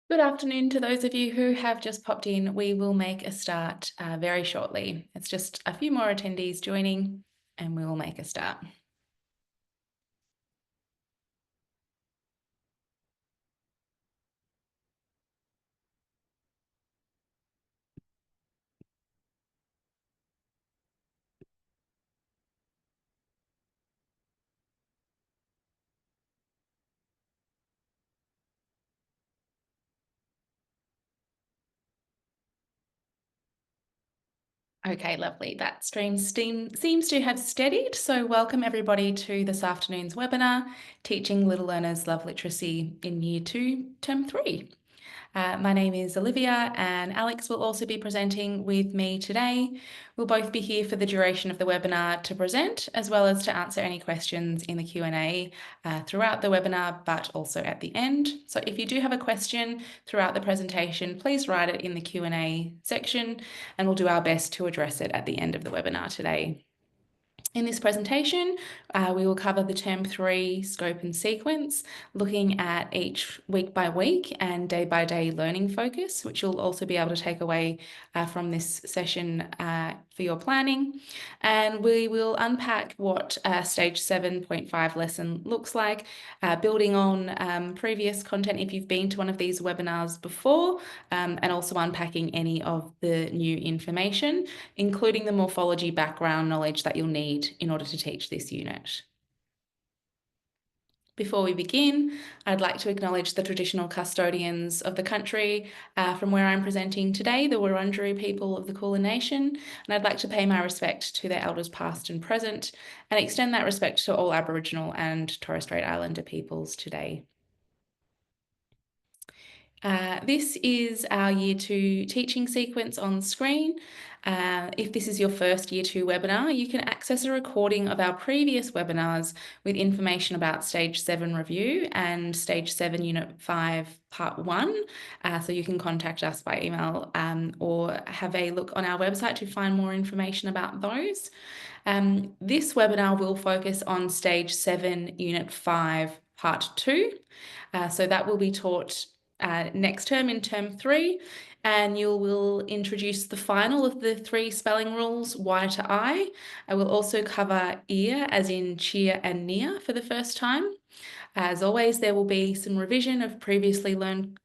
Good afternoon to those of you who have just popped in. We will make a start very shortly. It's just a few more attendees joining and we will make a start. Okay, lovely. That stream seems to have steadied. So welcome everybody to this afternoon's webinar, Teaching Little Learners Love Literacy in Year 2, Term 3. My name is Olivia and Alex will also be presenting with me today. We'll both be here for the duration of the webinar to present as well as to answer any questions in the Q&A throughout the webinar, but also at the end. So if you do have a question throughout the presentation, please write it in the Q&A section and we'll do our best to address it at the end of the webinar today. In this presentation, we will cover the Term 3 scope and sequence, looking at each week by week and day by day learning focus, which you'll also be able to take away from this session for your planning. And we will unpack what Stage 7.5 lesson looks like, building on previous content if you've been to one of these webinars before, and also unpacking any of the new information, including the morphology background knowledge that you'll need in order to teach this unit. Before we begin, I'd like to acknowledge the traditional custodians of the country from where I'm presenting today, the Wurundjeri people of the Kulin Nation, and I'd like to pay my respect to their elders past and present and extend that respect to all Aboriginal and Torres Strait Islander peoples today. This is our Year 2 teaching sequence on screen. If this is your first Year 2 webinar, you can access a recording of our previous webinars with information about Stage 7 review and Stage 7 Unit 5 Part 1. So you can contact us by email or have a look on our website to find more information about those. This webinar will focus on Stage 7 Unit 5 Part 2. So that will be taught next term in Term 3, and you will introduce the final of the 3 spelling rules, Y to I. I will also cover ear, as in cheer and near, for the first time. As always, there will be some revision of previously learned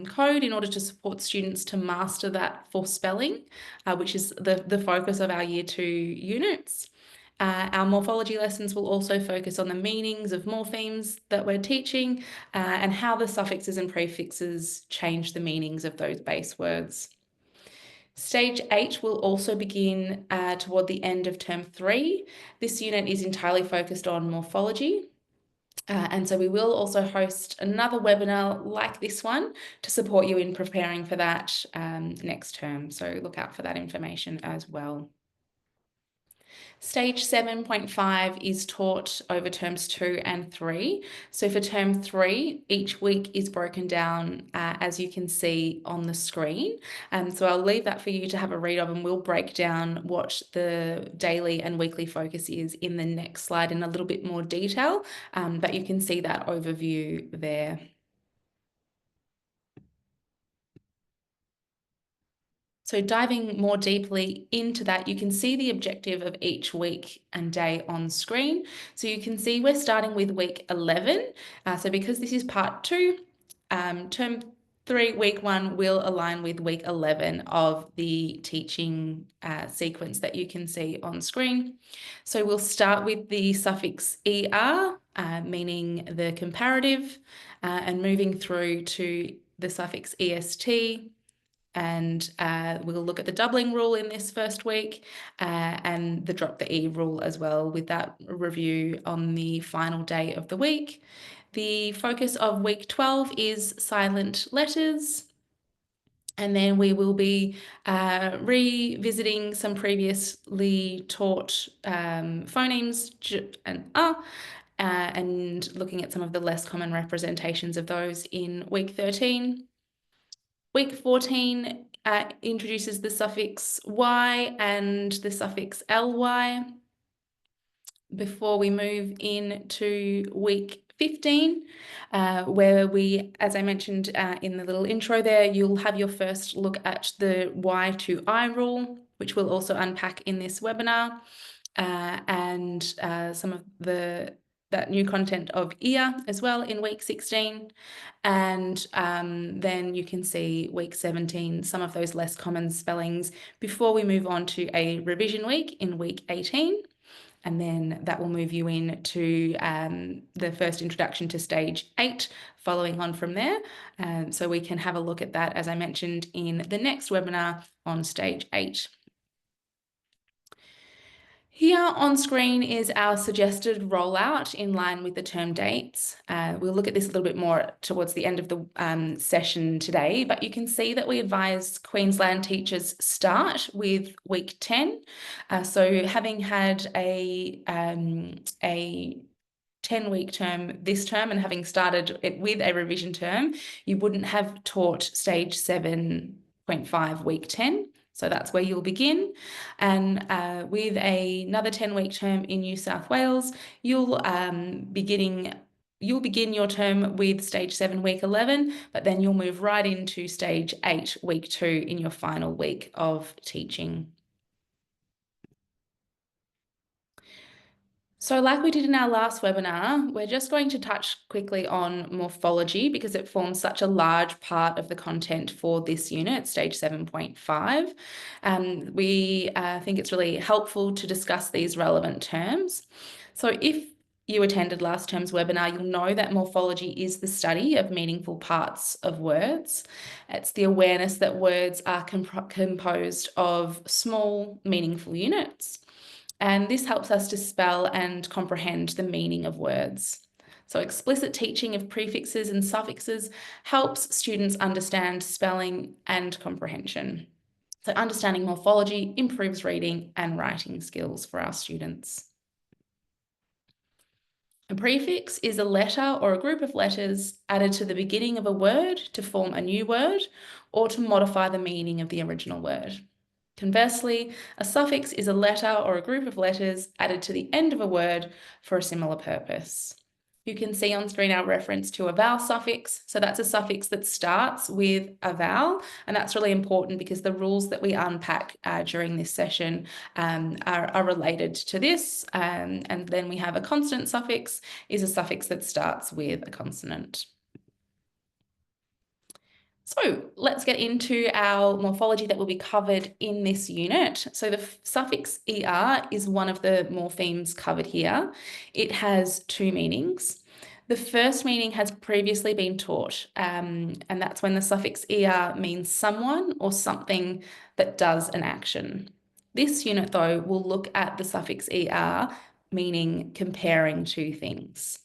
code in order to support students to master that for spelling, which is the focus of our Year 2 units. Our morphology lessons will also focus on the meanings of morphemes that we're teaching and how the suffixes and prefixes change the meanings of those base words. Stage 8 will also begin toward the end of Term 3. This unit is entirely focused on morphology. And so we will also host another webinar like this one to support you in preparing for that next term. So look out for that information as well. Stage 7.5 is taught over terms 2 and 3. So for term 3, each week is broken down as you can see on the screen. So I'll leave that for you to have a read of, and we'll break down what the daily and weekly focus is in the next slide in a little bit more detail, but you can see that overview there. So diving more deeply into that, you can see the objective of each week and day on screen. So you can see we're starting with week 11. So because this is part 2, term 3, week 1 will align with week 11 of the teaching sequence that you can see on screen. So we'll start with the suffix ER, meaning the comparative, and moving through to the suffix EST, and we'll look at the doubling rule in this first week and the drop the E rule as well, with that review on the final day of the week. The focus of week 12 is silent letters. And then we will be revisiting some previously taught phonemes, J and and looking at some of the less common representations of those in week 13. Week 14 introduces the suffix Y and the suffix LY. Before we move into week 15, where we, as I mentioned in the little intro there, you'll have your first look at the Y to I rule, which we'll also unpack in this webinar, and some of that new content of ear as well in week 16. And then you can see week 17, some of those less common spellings before we move on to a revision week in week 18. And then that will move you into the first introduction to stage 8, following on from there. So we can have a look at that, as I mentioned, in the next webinar on stage 8. Here on screen is our suggested rollout in line with the term dates. We'll look at this a little bit more towards the end of the session today, but you can see that we advise Queensland teachers start with week 10. So having had a 10-week term this term and having started it with a revision term, you wouldn't have taught stage 7.5 week 10. So that's where you'll begin. And with another 10-week term in New South Wales, you'll begin your term with stage 7 week 11, but then you'll move right into stage 8 week 2 in your final week of teaching. So like we did in our last webinar, we're just going to touch quickly on morphology because it forms such a large part of the content for this unit, stage 7.5. We think it's really helpful to discuss these relevant terms. So if you attended last term's webinar, you'll know that morphology is the study of meaningful parts of words. It's the awareness that words are composed of small, meaningful units. And this helps us to spell and comprehend the meaning of words. So explicit teaching of prefixes and suffixes helps students understand spelling and comprehension. So understanding morphology improves reading and writing skills for our students. A prefix is a letter or a group of letters added to the beginning of a word to form a new word or to modify the meaning of the original word. Conversely, a suffix is a letter or a group of letters added to the end of a word for a similar purpose. You can see on screen our reference to a vowel suffix. So that's a suffix that starts with a vowel, and that's really important because the rules that we unpack during this session are related to this. And then we have a consonant suffix is a suffix that starts with a consonant. So let's get into our morphology that will be covered in this unit. So the suffix ER is one of the morphemes covered here. It has two meanings. The first meaning has previously been taught, and that's when the suffix ER means someone or something that does an action. This unit, though, will look at the suffix ER meaning comparing two things.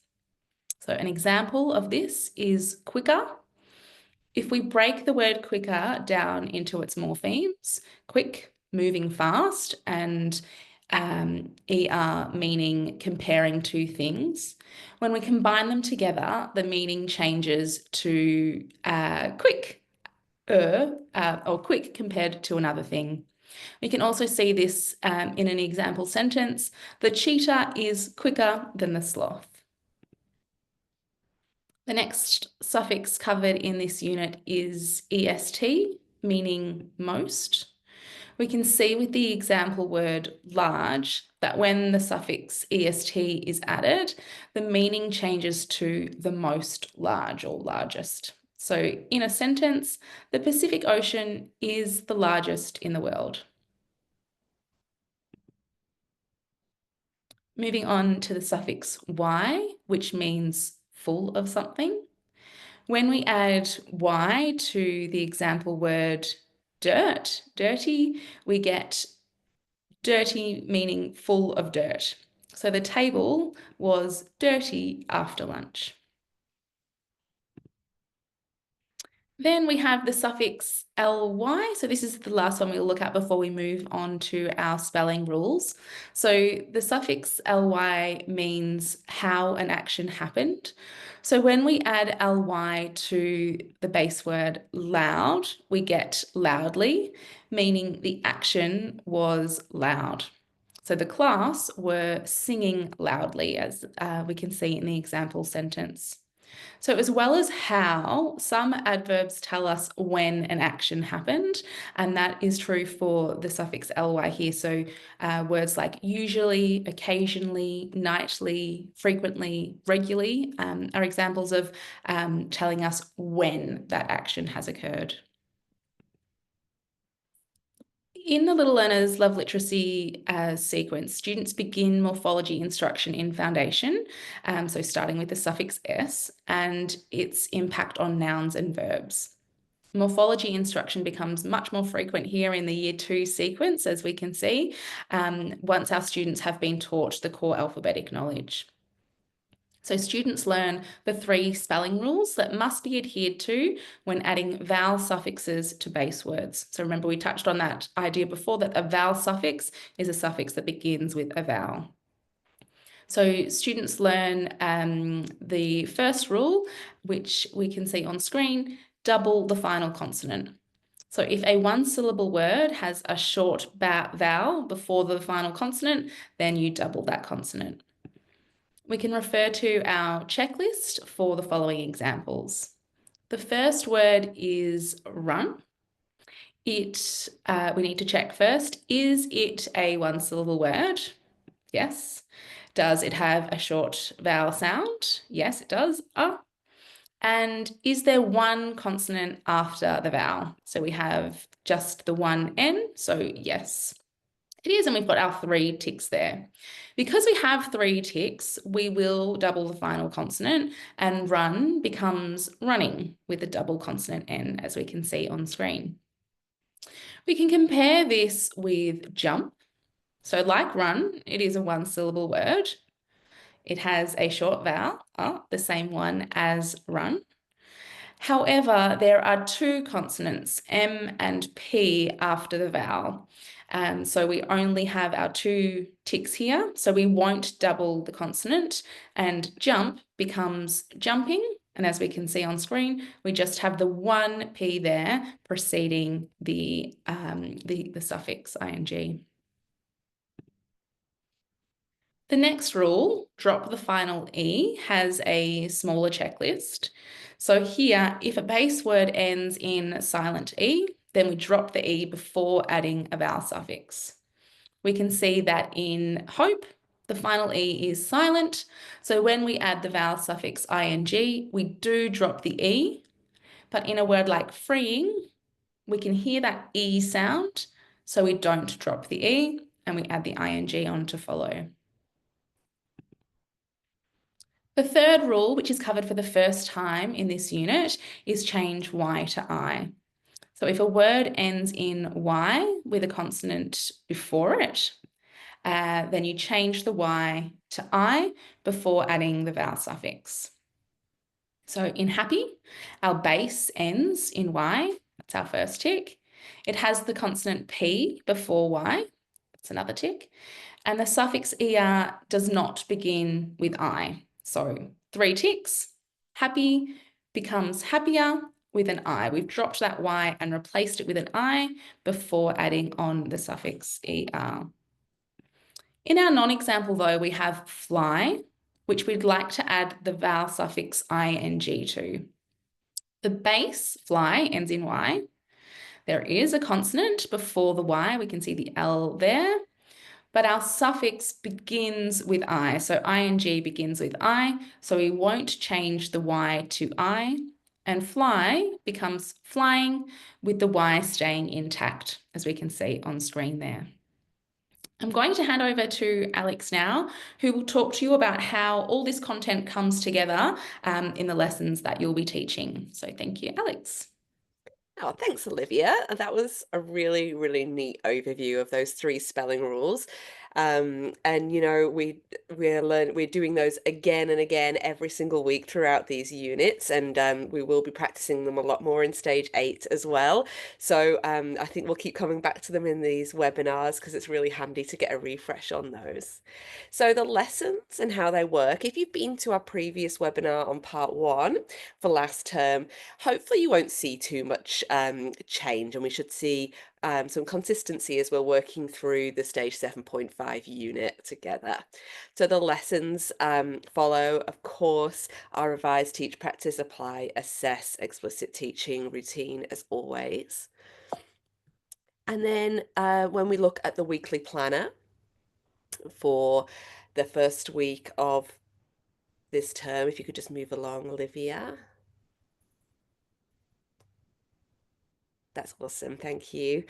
So an example of this is quicker. If we break the word quicker down into its morphemes, quick, moving fast, and ER meaning comparing two things, when we combine them together, the meaning changes to quick, or quick compared to another thing. We can also see this in an example sentence. The cheetah is quicker than the sloth. The next suffix covered in this unit is EST, meaning most. We can see with the example word large that when the suffix EST is added, the meaning changes to the most large or largest. So in a sentence, the Pacific Ocean is the largest in the world. Moving on to the suffix Y, which means full of something. When we add Y to the example word dirt, dirty, we get dirty meaning full of dirt. So the table was dirty after lunch. Then we have the suffix ly. So this is the last one we'll look at before we move on to our spelling rules. So the suffix ly means how an action happened. So when we add ly to the base word loud, we get loudly, meaning the action was loud. So the class were singing loudly, as we can see in the example sentence. So as well as how, some adverbs tell us when an action happened, and that is true for the suffix ly here. So words like usually, occasionally, nightly, frequently, regularly are examples of telling us when that action has occurred. In the Little Learners Love Literacy sequence, students begin morphology instruction in Foundation, so starting with the suffix s and its impact on nouns and verbs. Morphology instruction becomes much more frequent here in the Year 2 sequence, as we can see, once our students have been taught the core alphabetic knowledge. So students learn the 3 spelling rules that must be adhered to when adding vowel suffixes to base words. So remember, we touched on that idea before, that a vowel suffix is a suffix that begins with a vowel. So students learn the first rule, which we can see on screen, double the final consonant. So if a one-syllable word has a short vowel before the final consonant, then you double that consonant. We can refer to our checklist for the following examples. The first word is run. We need to check first, is it a one-syllable word? Yes. Does it have a short vowel sound? Yes, it does. And is there one consonant after the vowel? So we have just the one N, so yes. It is, and we've got our 3 ticks there. Because we have 3 ticks, we will double the final consonant, and run becomes running with a double consonant N, as we can see on screen. We can compare this with jump. So like run, it is a one-syllable word. It has a short vowel, the same one as run. However, there are 2 consonants, M and P, after the vowel. So we only have our 2 ticks here, so we won't double the consonant, and jump becomes jumping. And as we can see on screen, we just have the 1 P there preceding the suffix ing. The next rule, drop the final E, has a smaller checklist. So here, if a base word ends in silent E, then we drop the E before adding a vowel suffix. We can see that in hope, the final E is silent. So when we add the vowel suffix ing, we do drop the E. But in a word like freeing, we can hear that E sound, so we don't drop the E, and we add the ing on to follow. The third rule, which is covered for the first time in this unit, is change Y to I. So if a word ends in Y with a consonant before it, then you change the Y to I before adding the vowel suffix. So in happy, our base ends in Y. That's our first tick. It has the consonant P before Y. That's another tick. And the suffix ER does not begin with I. So 3 ticks. Happy becomes happier with an I. We've dropped that Y and replaced it with an I before adding on the suffix ER. In our non-example though, we have fly, which we'd like to add the vowel suffix ing to. The base fly ends in Y. There is a consonant before the Y. We can see the L there. But our suffix begins with I. So ing begins with I. So we won't change the Y to I. And fly becomes flying with the Y staying intact, as we can see on screen there. I'm going to hand over to Alex now, who will talk to you about how all this content comes together in the lessons that you'll be teaching. So thank you, Alex. Oh, thanks, Olivia. That was a really, really neat overview of those 3 spelling rules. And you know, we're doing those again and again every single week throughout these units, and we will be practicing them a lot more in stage 8 as well. So I think we'll keep coming back to them in these webinars because it's really handy to get a refresh on those. So the lessons and how they work, if you've been to our previous webinar on part 1 for last term, hopefully you won't see too much change, and we should see some consistency as we're working through the stage 7.5 unit together. So the lessons follow, of course, our revise, teach, practice, apply, assess, explicit teaching routine as always. And then when we look at the weekly planner for the first week of this term, if you could just move along, Olivia. That's awesome. Thank you.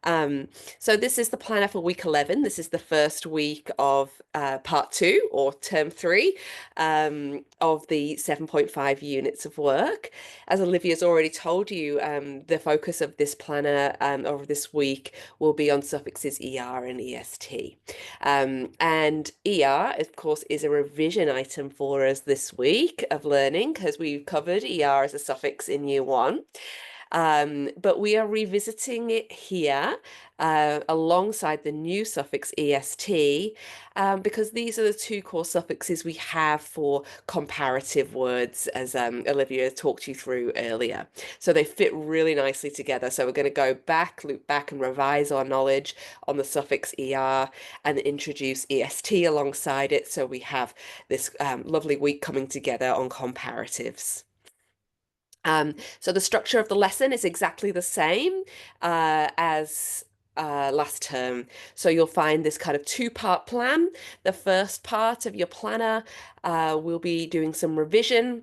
So this is the planner for week 11. This is the first week of part 2 or term 3 of the 7.5 units of work. As Olivia's already told you, the focus of this planner over this week will be on suffixes ER and EST. And ER, of course, is a revision item for us this week of learning because we've covered ER as a suffix in year 1. But we are revisiting it here alongside the new suffix est, because these are the 2 core suffixes we have for comparative words, as Olivia talked you through earlier. So they fit really nicely together. So we're going to go back, loop back, and revise our knowledge on the suffix er and introduce est alongside it. So we have this lovely week coming together on comparatives. So the structure of the lesson is exactly the same as last term. So you'll find this kind of 2-part plan. The first part of your planner will be doing some revision.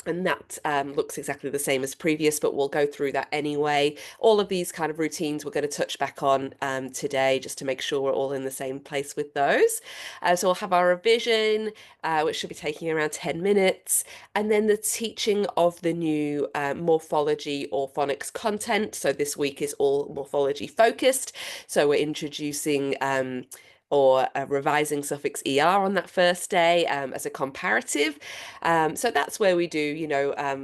And that looks exactly the same as previous, but we'll go through that anyway. All of these kind of routines we're going to touch back on today, just to make sure we're all in the same place with those. So we'll have our revision, which should be taking around 10 minutes, and then the teaching of the new morphology or phonics content. So this week is all morphology focused. So we're introducing or revising suffix er on that first day as a comparative. So that's where we do,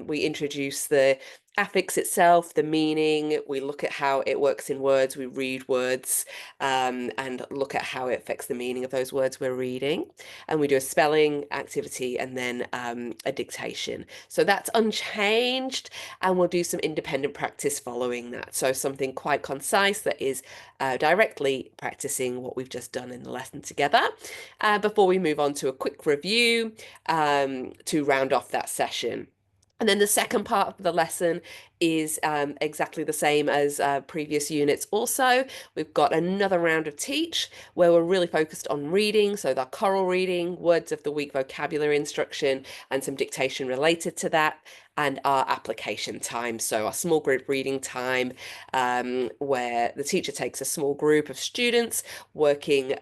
we introduce the affix itself, the meaning, we look at how it works in words, we read words and look at how it affects the meaning of those words we're reading. And we do a spelling activity and then a dictation. So that's unchanged, and we'll do some independent practice following that. So something quite concise that is directly practicing what we've just done in the lesson together before we move on to a quick review to round off that session. And then the second part of the lesson is exactly the same as previous units also. We've got another round of teach where we're really focused on reading, so the choral reading, words of the week, vocabulary instruction, and some dictation related to that, and our application time, so our small group reading time, where the teacher takes a small group of students working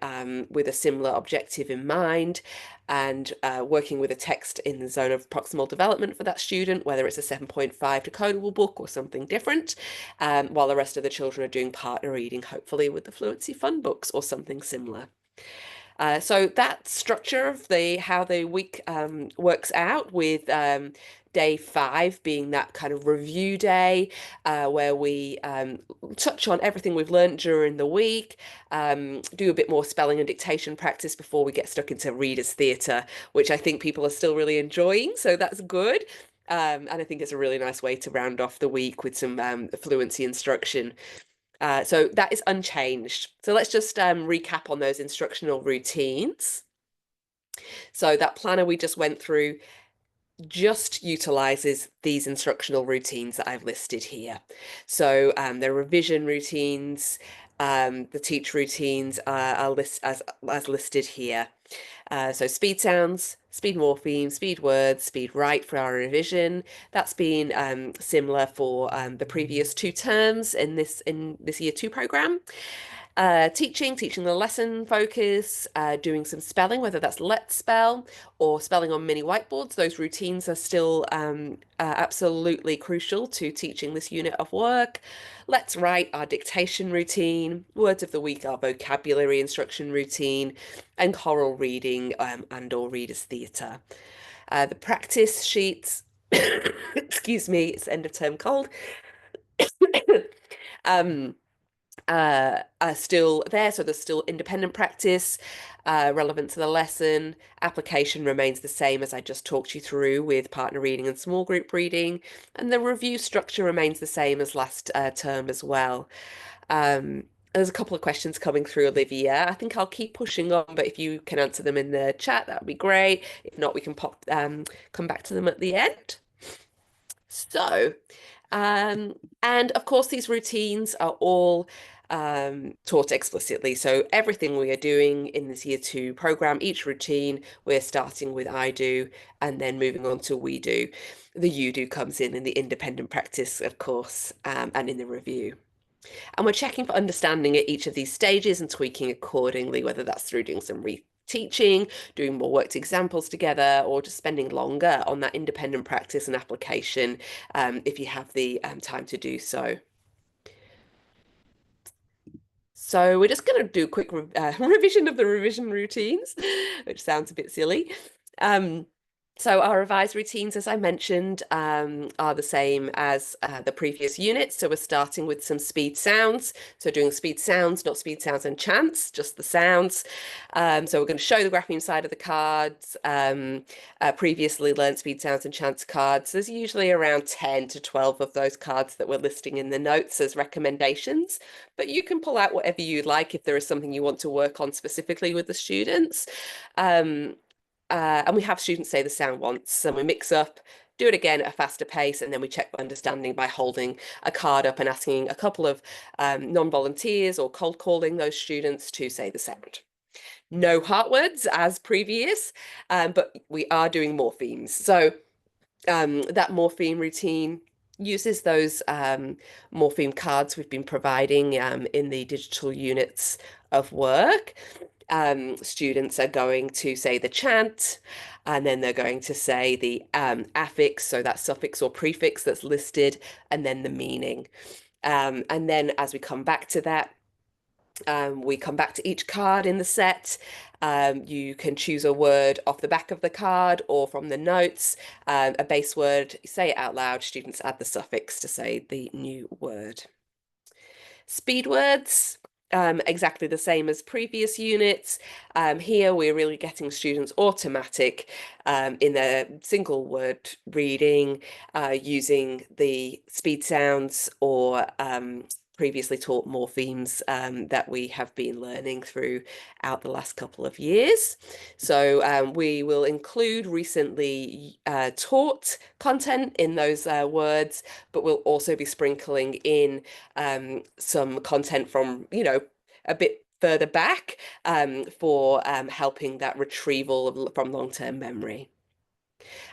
with a similar objective in mind, and working with a text in the zone of proximal development for that student, whether it's a 7.5 decodable book or something different, while the rest of the children are doing partner reading, hopefully with the Fluency Fun books or something similar. So that structure of how the week works out, with day 5 being that kind of review day where we touch on everything we've learned during the week, do a bit more spelling and dictation practice before we get stuck into readers theatre, which I think people are still really enjoying, so that's good. And I think it's a really nice way to round off the week with some fluency instruction. So that is unchanged. So let's just recap on those instructional routines. So that planner we just went through just utilizes these instructional routines that I've listed here. So the revision routines, the teach routines are as listed here. So speed sounds, speed morpheme, speed words, speed write for our revision. That's been similar for the previous 2 terms in this year 2 program. Teaching the lesson focus, doing some spelling, whether that's Let's Spell or spelling on mini whiteboards. Those routines are still absolutely crucial to teaching this unit of work. Let's Write, our dictation routine, words of the week, our vocabulary instruction routine, and choral reading and or readers theatre. The practice sheets, excuse me, it's end of term cold, are still there, so there's still independent practice relevant to the lesson. Application remains the same as I just talked you through with partner reading and small group reading, and the review structure remains the same as last term as well. There's a couple of questions coming through, Olivia. I think I'll keep pushing on, but if you can answer them in the chat, that would be great. If not, we can come back to them at the end. So, um, and of course, these routines are all taught explicitly. So everything we are doing in this year two program, each routine, we're starting with I do and then moving on to we do. The you do comes in the independent practice, of course, and in the review. And we're checking for understanding at each of these stages and tweaking accordingly, whether that's through doing some reteaching, doing more worked examples together, or just spending longer on that independent practice and application if you have the time to do so. So we're just going to do a quick revision of the revision routines, which sounds a bit silly. So our revised routines, as I mentioned, are the same as the previous units. So we're starting with some speed sounds. So doing speed sounds, not speed sounds and chants, just the sounds. So we're going to show the grapheme side of the cards. Previously learned speed sounds and chants cards. There's usually around 10 to 12 of those cards that we're listing in the notes as recommendations, but you can pull out whatever you like if there is something you want to work on specifically with the students. And we have students say the sound once, and we mix up, do it again at a faster pace, and then we check understanding by holding a card up and asking a couple of non-volunteers or cold calling those students to say the sound. No heart words as previous, but we are doing morphemes. So that morpheme routine uses those morpheme cards we've been providing in the digital units of work. Students are going to say the chant, and then they're going to say the affix, so that suffix or prefix that's listed, and then the meaning. And then as we come back to that, we come back to each card in the set. You can choose a word off the back of the card or from the notes, a base word, say it out loud, students add the suffix to say the new word. Speed words, exactly the same as previous units. Here we're really getting students automatic in their single word reading using the speed sounds or previously taught morphemes that we have been learning throughout the last couple of years. So we will include recently taught content in those words, but we'll also be sprinkling in some content from, a bit further back for helping that retrieval from long-term memory.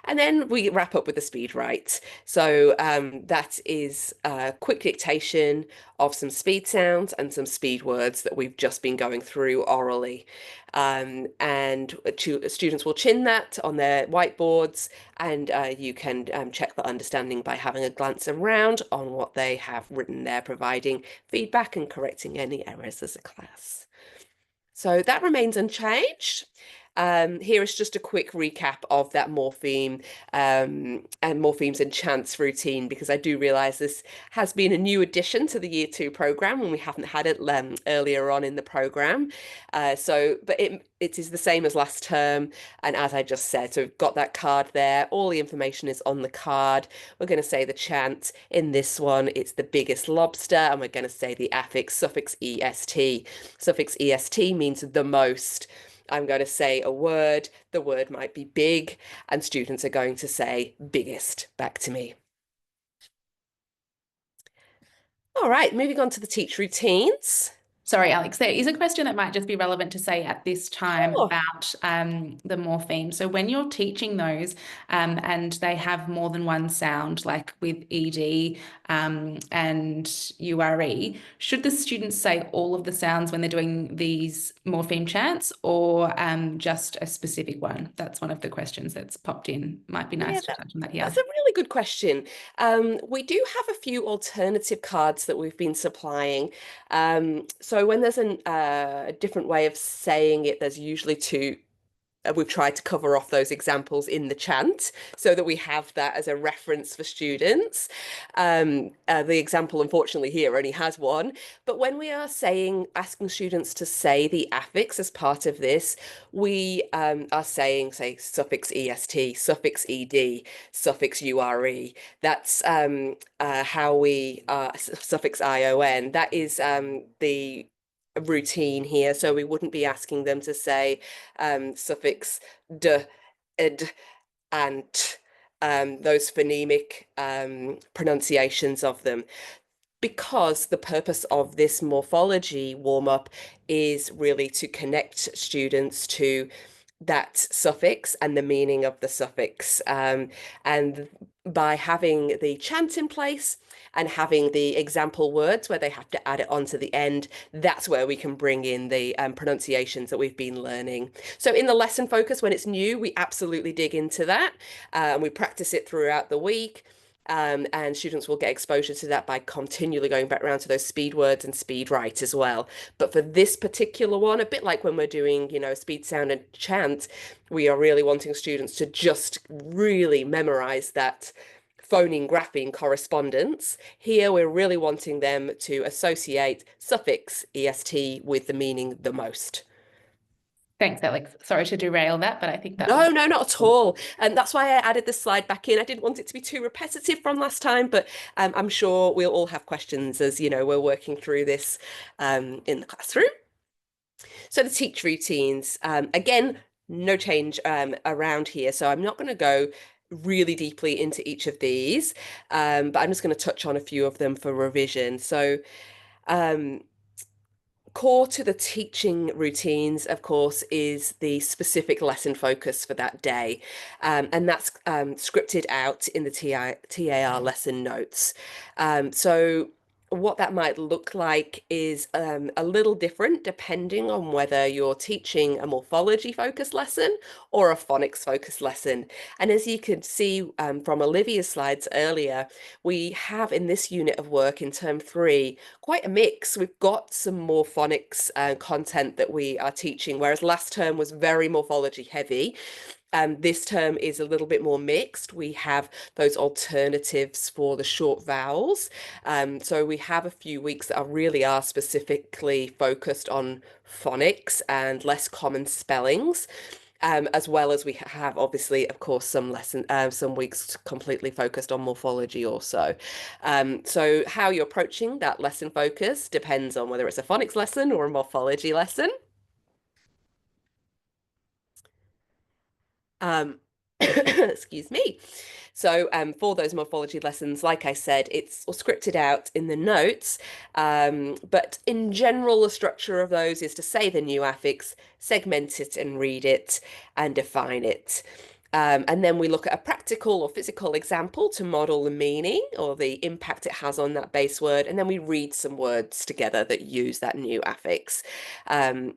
And then we wrap up with the speed write. So that is a quick dictation of some speed sounds and some speed words that we've just been going through orally. And students will chin that on their whiteboards, and you can check the understanding by having a glance around on what they have written there, providing feedback and correcting any errors as a class. So that remains unchanged. Here is just a quick recap of that morpheme and morphemes and chants routine, because I do realise this has been a new addition to the Year 2 programme and we haven't had it earlier on in the programme. But it is the same as last term, and as I just said, so we've got that card there. All the information is on the card. We're going to say the chant. In this one, it's the biggest lobster, and we're going to say the affix suffix est. Suffix est means the most. I'm going to say a word, the word might be big, and students are going to say biggest back to me. All right, moving on to the teach routines. Sorry, Alex, there is a question that might just be relevant to say at this time Sure. about the morpheme. So when you're teaching those and they have more than one sound, like with ED and URE, should the students say all of the sounds when they're doing these morpheme chants, or just a specific one? That's one of the questions that's popped in. Might be nice to touch on that here. That's a really good question. We do have a few alternative cards that we've been supplying. So when there's a different way of saying it, there's usually two we've tried to cover off those examples in the chant so that we have that as a reference for students. The example, unfortunately, here only has one. But when we are asking students to say the affix as part of this, we are saying, say, suffix est, suffix ed, suffix ure. That's how we suffix ion. That is the routine here. So we wouldn't be asking them to say suffix d, ed, and those phonemic pronunciations of them, because the purpose of this morphology warm-up is really to connect students to that suffix and the meaning of the suffix. And by having the chant in place and having the example words where they have to add it onto the end, that's where we can bring in the pronunciations that we've been learning. So in the lesson focus, when it's new, we absolutely dig into that, and we practice it throughout the week. And students will get exposure to that by continually going back around to those speed words and speed write as well. But for this particular one, a bit like when we're doing, speed sound and chant, we are really wanting students to just really memorize that phoneme grapheme correspondence. Here, we're really wanting them to associate suffix est with the meaning the most. Thanks, Alex. Sorry to derail that, but I think that was No, no, not at all. And that's why I added this slide back in. I didn't want it to be too repetitive from last time, but I'm sure we'll all have questions as, we're working through this in the classroom. So the teach routines, again, no change around here. So I'm not going to go really deeply into each of these, but I'm just going to touch on a few of them for revision. So core to the teaching routines, of course, is the specific lesson focus for that day. And that's scripted out in the TAR lesson notes. So what that might look like is a little different depending on whether you're teaching a morphology focused lesson or a phonics focused lesson. And as you could see from Olivia's slides earlier, we have in this unit of work in term 3 quite a mix. We've got some more phonics content that we are teaching, whereas last term was very morphology heavy. This term is a little bit more mixed. We have those alternatives for the short vowels. So we have a few weeks that really are specifically focused on phonics and less common spellings. As well as we have, obviously, of course, some weeks completely focused on morphology also. So how you're approaching that lesson focus depends on whether it's a phonics lesson or a morphology lesson. Excuse me. So for those morphology lessons, like I said, it's all scripted out in the notes. But in general, the structure of those is to say the new affix, segment it and read it, and define it. And then we look at a practical or physical example to model the meaning or the impact it has on that base word. And then we read some words together that use that new affix,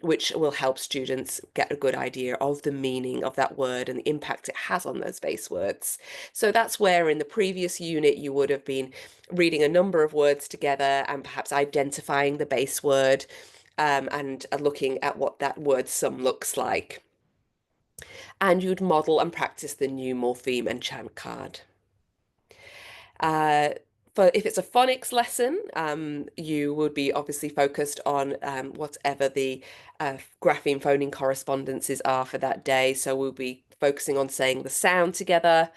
which will help students get a good idea of the meaning of that word and the impact it has on those base words. So that's where in the previous unit you would have been reading a number of words together and perhaps identifying the base word and looking at what that word sum looks like. And you'd model and practice the new morpheme and chant card. If it's a phonics lesson, you would be obviously focused on whatever the grapheme phoneme correspondences are for that day. So we'll be focusing on saying the sound together,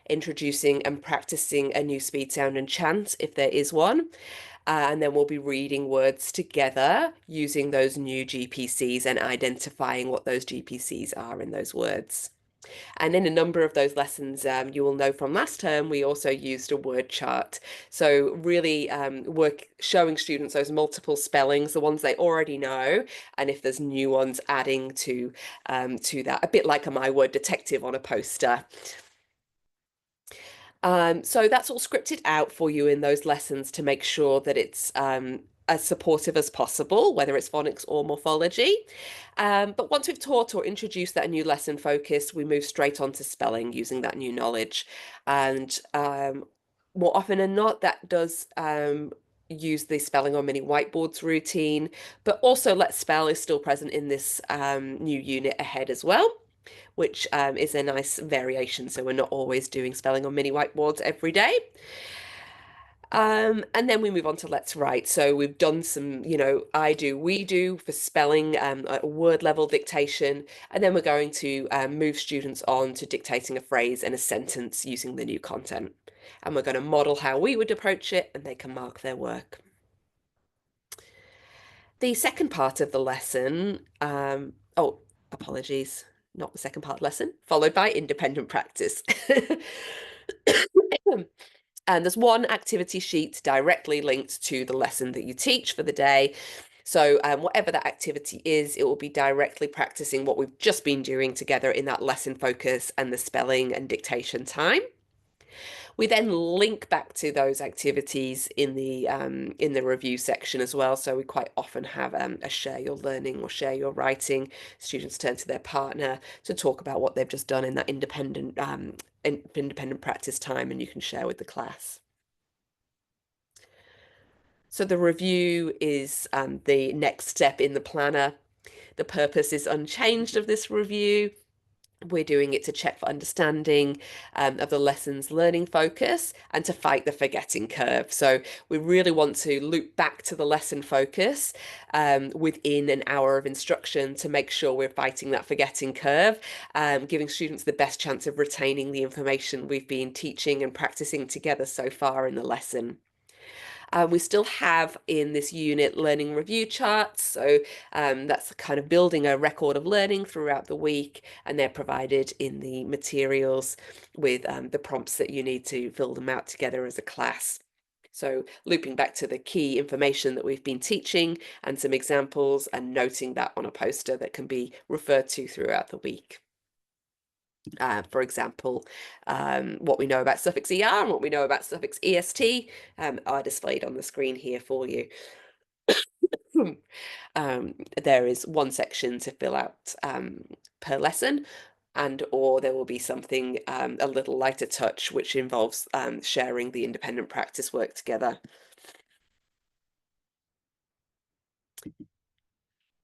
introducing and practicing a new speed sound and chant if there is one. And then we'll be reading words together using those new GPCs and identifying what those GPCs are in those words. And in a number of those lessons, you will know from last term, we also used a word chart. So really showing students those multiple spellings, the ones they already know, and if there's new ones adding to that, a bit like a My Word Detective on a poster. So that's all scripted out for you in those lessons to make sure that it's as supportive as possible, whether it's phonics or morphology. But once we've taught or introduced that new lesson focus, we move straight on to spelling using that new knowledge. And more often than not, that does use the spelling on mini whiteboards routine, but also Let's Spell is still present in this new unit ahead as well. which is a nice variation. So we're not always doing spelling on mini whiteboards every day. And then we move on to Let's Write. So we've done some, I do, we do for spelling, a word level dictation, and then we're going to move students on to dictating a phrase and a sentence using the new content. And we're going to model how we would approach it, and they can mark their work. The second part of the lesson, oh, apologies, not the second part lesson, followed by independent practice. And there's one activity sheet directly linked to the lesson that you teach for the day. So whatever that activity is, it will be directly practicing what we've just been doing together in that lesson focus and the spelling and dictation time. We then link back to those activities in the review section as well. So we quite often have a share your learning or share your writing. Students turn to their partner to talk about what they've just done in that independent practice time, and you can share with the class. So the review is the next step in the planner. The purpose is unchanged of this review. We're doing it to check for understanding of the lesson's learning focus and to fight the forgetting curve. So we really want to loop back to the lesson focus within an hour of instruction to make sure we're fighting that forgetting curve, giving students the best chance of retaining the information we've been teaching and practicing together so far in the lesson. We still have in this unit learning review charts, so that's kind of building a record of learning throughout the week, and they're provided in the materials with the prompts that you need to fill them out together as a class. So looping back to the key information that we've been teaching and some examples, and noting that on a poster that can be referred to throughout the week. For example, what we know about suffix ER and what we know about suffix EST are displayed on the screen here for you. There is one section to fill out per lesson, or there will be something a little lighter touch, which involves sharing the independent practice work together.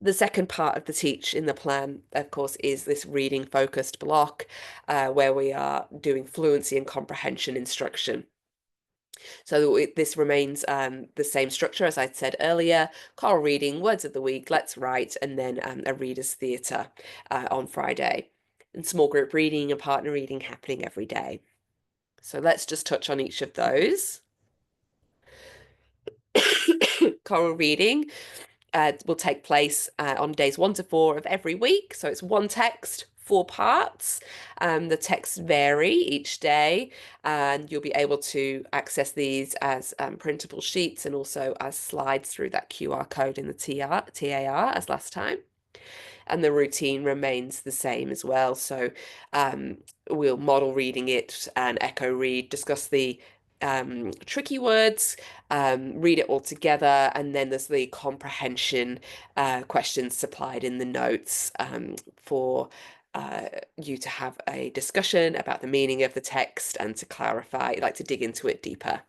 The second part of the teach in the plan, of course, is this reading focused block where we are doing fluency and comprehension instruction. So this remains the same structure as I said earlier: choral reading, words of the week, Let's Write, and then a reader's theatre on Friday. And small group reading and partner reading happening every day. So let's just touch on each of those. Choral reading will take place on days 1 to 4 of every week. So it's one text, 4 parts. The texts vary each day, and you'll be able to access these as printable sheets and also as slides through that QR code in the TAR as last time. And the routine remains the same as well. So we'll model reading it and echo read, discuss the tricky words, read it all together, and then there's the comprehension questions supplied in the notes for you to have a discussion about the meaning of the text and to clarify, like to dig into it deeper.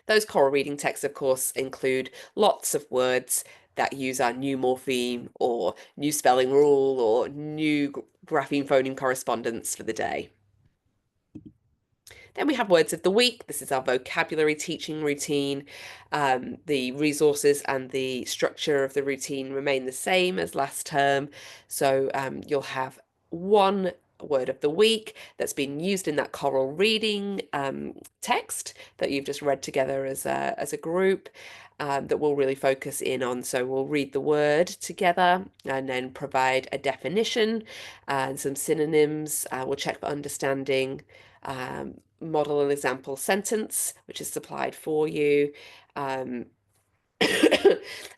Those choral reading texts, of course, include lots of words that use our new morpheme or new spelling rule or new grapheme phoneme correspondence for the day. Then we have words of the week. This is our vocabulary teaching routine. The resources and the structure of the routine remain the same as last term. So you'll have one word of the week that's been used in that choral reading text that you've just read together as a group. That we'll really focus in on. So we'll read the word together and then provide a definition and some synonyms. We'll check for understanding, model an example sentence, which is supplied for you. And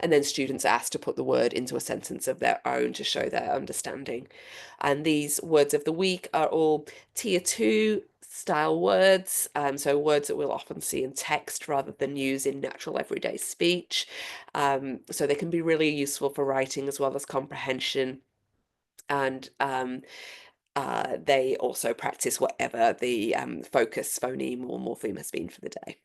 then students are asked to put the word into a sentence of their own to show their understanding. And these words of the week are all tier 2 style words, so words that we'll often see in text rather than use in natural everyday speech. So they can be really useful for writing as well as comprehension. And they also practice whatever the focus phoneme or morpheme has been for the day.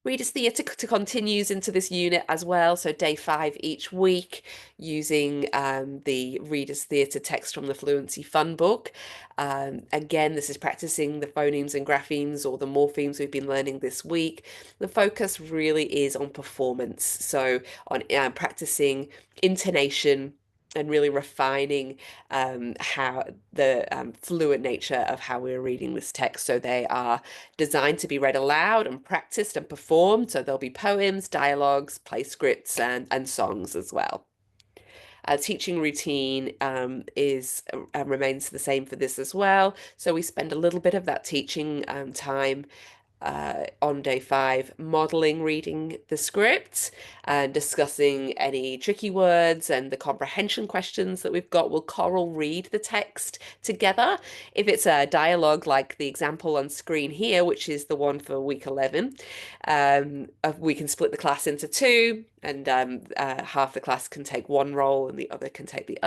Readers Theatre continues into this unit as well. So day 5 each week, using the Readers Theatre text from the Fluency Fun book. Again, this is practicing the phonemes and graphemes or the morphemes we've been learning this week. The focus really is on performance. So on practicing intonation and really refining how the fluent nature of how we're reading this text. So they are designed to be read aloud and practiced and performed. So there'll be poems, dialogues, play scripts, and songs as well. Teaching routine is remains the same for this as well. So we spend a little bit of that teaching time on day 5, modeling reading the script and discussing any tricky words and the comprehension questions that we've got. We'll choral read the text together. If it's a dialogue like the example on screen here, which is the one for week 11, we can split the class into 2, and half the class can take one role and the other can take the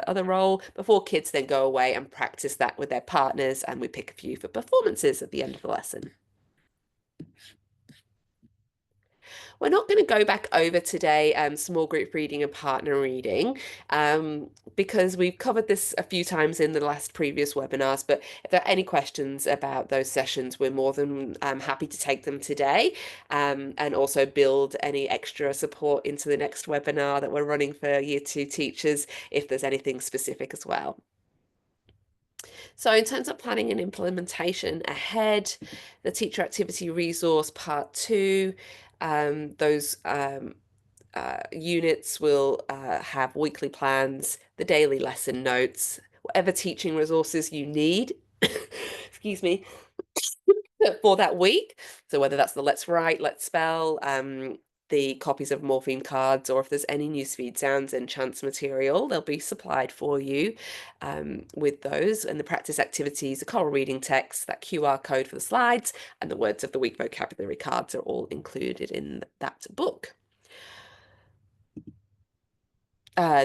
other role before kids then go away and practice that with their partners, and we pick a few for performances at the end of the lesson. We're not going to go back over today small group reading and partner reading because we've covered this a few times in the last previous webinars, but if there are any questions about those sessions, we're more than happy to take them today and also build any extra support into the next webinar that we're running for Year 2 teachers if there's anything specific as well. So in terms of planning and implementation ahead, the teacher activity resource part 2, those units will have weekly plans, the daily lesson notes, whatever teaching resources you need, excuse me, for that week. So whether that's the Let's Write, Let's Spell, the copies of morpheme cards, or if there's any newsfeed sounds and chance material, they'll be supplied for you with those. And the practice activities, the choral reading text, that QR code for the slides, and the words of the week vocabulary cards are all included in that book.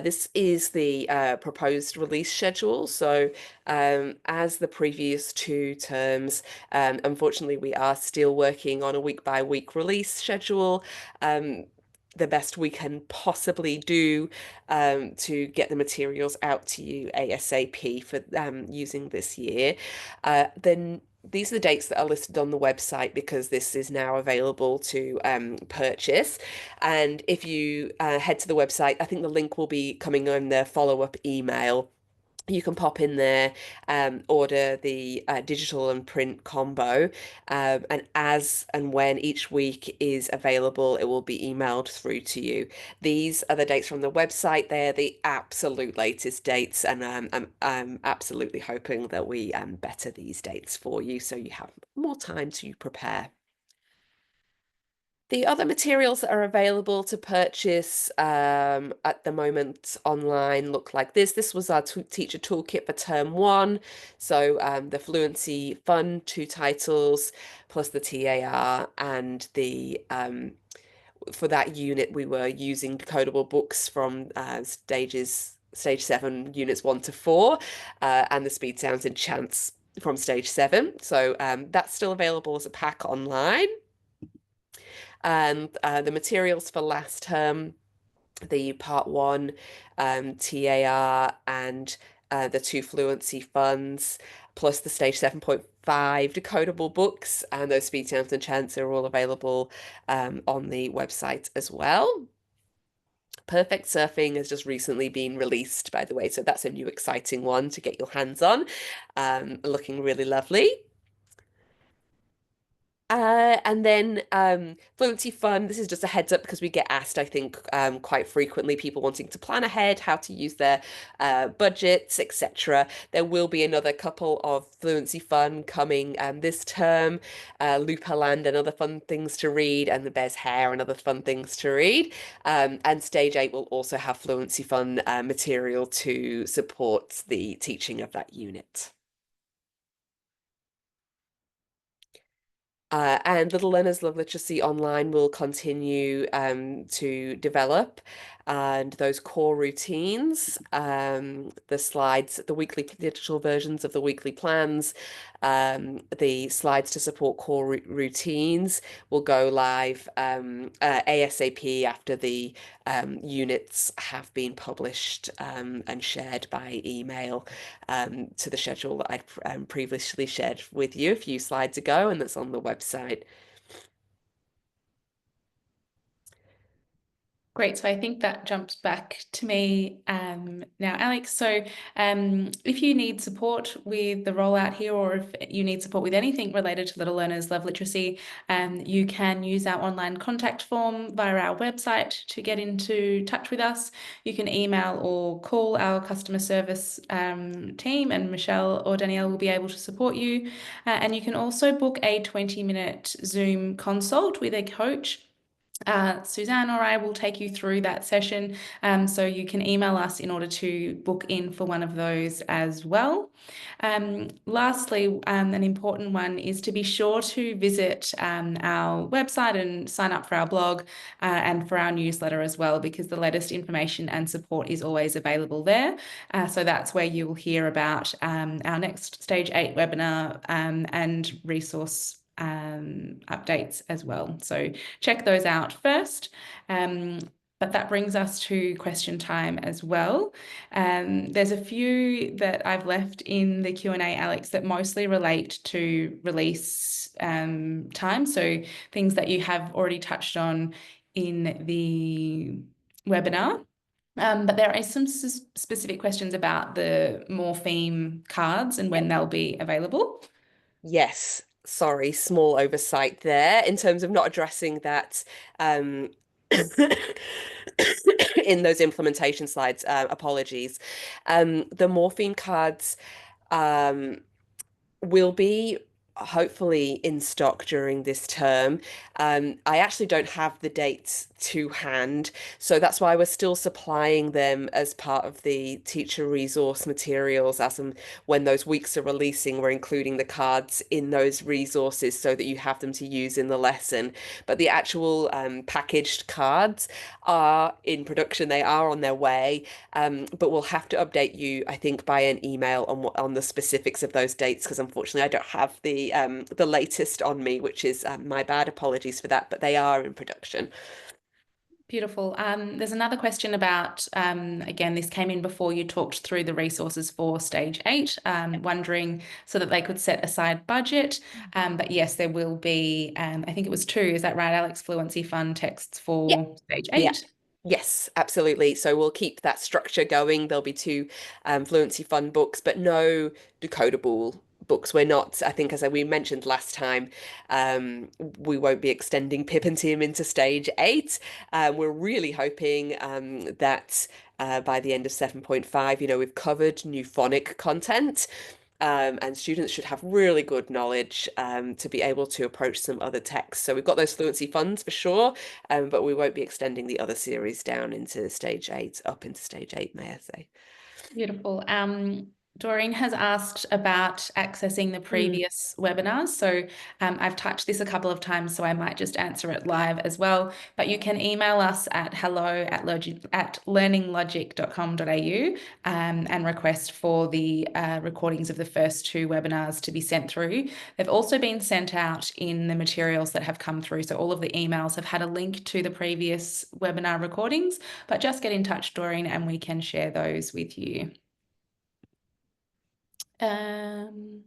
This is the proposed release schedule. So as the previous 2 terms, unfortunately, we are still working on a week-by-week release schedule. The best we can possibly do to get the materials out to you ASAP for using this year. Then these are the dates that are listed on the website because this is now available to purchase. And if you head to the website, I think the link will be coming on the follow-up email. You can pop in there, order the digital and print combo, and as and when each week is available, it will be emailed through to you. These are the dates from the website. They're the absolute latest dates, and I'm absolutely hoping that we better these dates for you so you have more time to prepare. The other materials that are available to purchase at the moment online look like this. This was our teacher toolkit for term 1. So the Fluency Fun 2 titles plus the TAR, and the for that unit we were using decodable books from stage 7 units 1 to 4 and the speed sounds and chants from stage 7. So that's still available as a pack online. And the materials for last term, the part 1 TAR and the 2 fluency funds, plus the stage 7.5 decodable books, and those speed sounds and chants are all available on the website as well. Perfect Surfing has just recently been released, by the way, so that's a new exciting one to get your hands on. Looking really lovely. And then Fluency Fun, this is just a heads up because we get asked, I think, quite frequently, people wanting to plan ahead, how to use their budgets, etc. There will be another couple of Fluency Fun coming this term, Looperland and other fun things to read, and The Bear's Hair and other fun things to read. And Stage 8 will also have Fluency Fun material to support the teaching of that unit. And Little Learners Love Literacy Online will continue to develop. and those core routines, the slides, the weekly digital versions of the weekly plans, the slides to support core routines will go live ASAP after the units have been published and shared by email to the schedule that I'd previously shared with you a few slides ago, and that's on the website. Great. So I think that jumps back to me now, Alex. So if you need support with the rollout here, or if you need support with anything related to Little Learners Love Literacy, you can use our online contact form via our website to get into touch with us. You can email or call our customer service team, and Michelle or Danielle will be able to support you. And you can also book a 20-minute Zoom consult with a coach. Suzanne or I will take you through that session. So you can email us in order to book in for one of those as well. Lastly, an important one is to be sure to visit our website and sign up for our blog and for our newsletter as well, because the latest information and support is always available there. So that's where you will hear about our next Stage 8 webinar and resource updates as well. So check those out first. But that brings us to question time as well. There's a few that I've left in the Q&A, Alex, that mostly relate to release time. So things that you have already touched on in the webinar. But there are some specific questions about the Morpheme cards and when they'll be available. Yes, sorry, small oversight there in terms of not addressing that in those implementation slides. Apologies. The Morpheme cards um, will be hopefully in stock during this term. I actually don't have the dates to hand, so that's why we're still supplying them as part of the teacher resource materials. As and when those weeks are releasing, we're including the cards in those resources so that you have them to use in the lesson. But the actual packaged cards are in production, they are on their way, but we'll have to update you, I think, by an email on the specifics of those dates, because unfortunately I don't have the latest on me, which is my bad. Apologies for that, but they are in production. Beautiful. There's another question about, again, this came in before you talked through the resources for Stage 8, wondering so that they could set aside budget. But yes, there will be, I think it was 2, is that right, Alex? Fluency Fund texts Yeah. for Stage Yeah. 8? Yes, absolutely. So we'll keep that structure going. There'll be 2 Fluency Fund books, but no decodable books. We're not, I think, as we mentioned last time, we won't be extending Pip and Tim into Stage 8. We're really hoping that by the end of 7.5, we've covered new phonic content. And students should have really good knowledge to be able to approach some other texts. So we've got those fluency funds for sure, but we won't be extending the other series down into Stage 8, up into Stage 8, may I say. Beautiful. Doreen has asked about accessing the previous webinars. So I've touched this a couple of times, so I might just answer it live as well. But you can email us at hello@learninglogic.com.au and request for the recordings of the first 2 webinars to be sent through. They've also been sent out in the materials that have come through. So all of the emails have had a link to the previous webinar recordings, but just get in touch, Doreen, and we can share those with you. Um,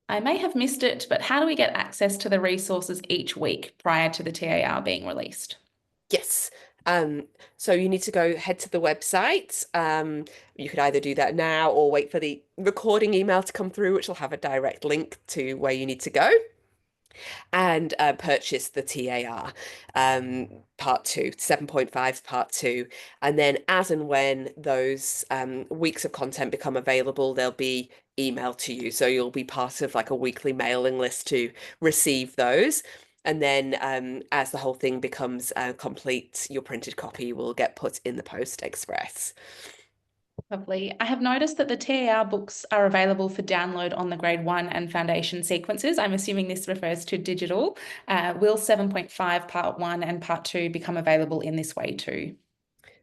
I may have missed it, but how do we get access to the resources each week prior to the TAR being released? Yes. So you need to head to the website. You could either do that now or wait for the recording email to come through, which will have a direct link to where you need to go, and purchase the TAR part 2, 7.5 part 2. And then as and when those weeks of content become available, they'll be emailed to you. So you'll be part of like a weekly mailing list to receive those. And then as the whole thing becomes complete, your printed copy will get put in the post express. Lovely. I have noticed that the TAR books are available for download on the grade 1 and foundation sequences. I'm assuming this refers to digital. Will 7.5 part 1 and part 2 become available in this way too?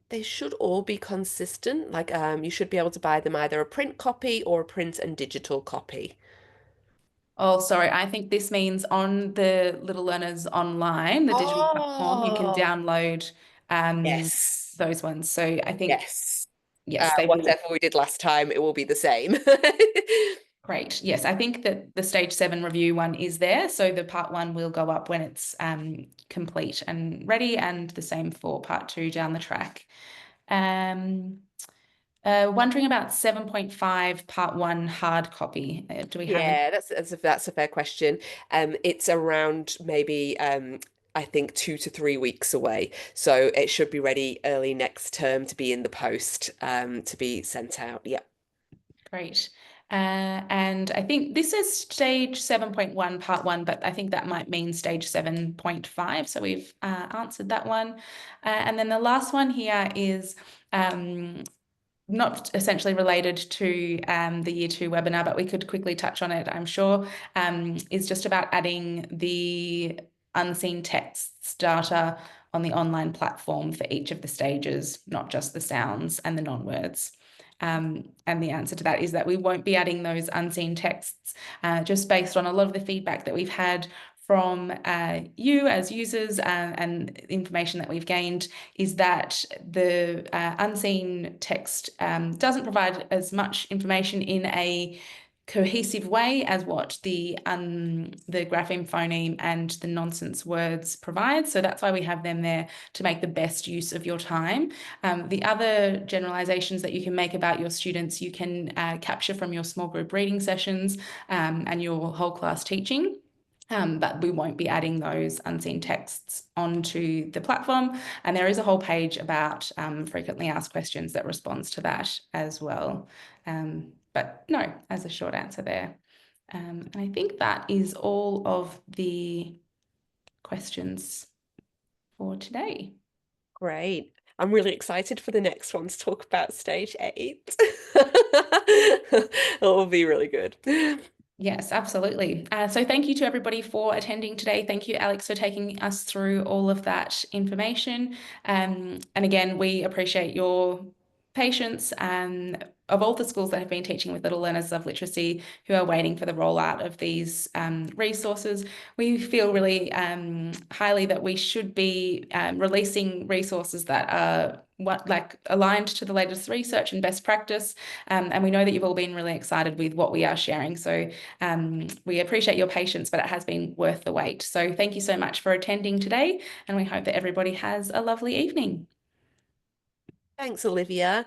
They should all be consistent. Like you should be able to buy them either a print copy or a print and digital copy. Oh, sorry. I think this means on the Little Learners Online, the digital platform, you can Oh, download um, yes. those ones. So I think, Yes. yes, they will. Whatever we did last time, it will be the same. Great. Yes, I think that the stage 7 review one is there. So the part 1 will go up when it's complete and ready, and the same for part 2 down the track. Um, Wondering about 7.5 part 1 hard copy. Do we have any? Yeah, that's a fair question. It's around maybe I think 2 to 3 weeks away, so it should be ready early next term to be in the post to be sent out. Yeah. Great. And I think this is stage 7.1, part 1, but I think that might mean stage 7.5. So we've answered that one. And then the last one here is not essentially related to the year 2 webinar, but we could quickly touch on it, I'm sure, is just about adding the unseen texts data on the online platform for each of the stages, not just the sounds and the non-words. And the answer to that is that we won't be adding those unseen texts, just based on a lot of the feedback that we've had from you as users and information that we've gained is that the unseen text doesn't provide as much information in a cohesive way as what the grapheme phoneme and the nonsense words provide. So that's why we have them there to make the best use of your time. The other generalizations that you can make about your students, you can capture from your small group reading sessions and your whole class teaching. But we won't be adding those unseen texts onto the platform. And there is a whole page about frequently asked questions that responds to that as well. But no, as a short answer there. And I think that is all of the questions for today. Great. I'm really excited for the next one to talk about stage 8. It will be really good. Yes, absolutely. So thank you to everybody for attending today. Thank you, Alex, for taking us through all of that information. And again, we appreciate your patience of all the schools that have been teaching with Little Learners of Literacy who are waiting for the rollout of these resources. We feel really highly that we should be releasing resources that are aligned to the latest research and best practice. And we know that you've all been really excited with what we are sharing. So we appreciate your patience, but it has been worth the wait. So thank you so much for attending today, and we hope that everybody has a lovely evening. Thanks, Olivia.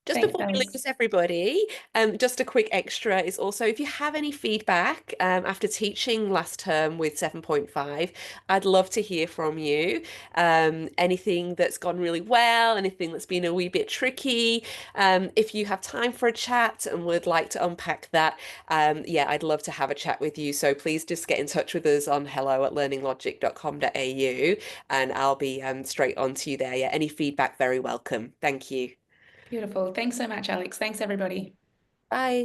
Just Thanks, before we Alex. lose everybody, just a quick extra is also if you have any feedback after teaching last term with 7.5, I'd love to hear from you. Anything that's gone really well, anything that's been a wee bit tricky. If you have time for a chat and would like to unpack that, yeah, I'd love to have a chat with you. So please just get in touch with us on hello@learninglogic.com.au and I'll be straight on to you there. Yeah, any feedback, very welcome. Thank you. Beautiful. Thanks so much, Alex. Thanks, everybody. Bye.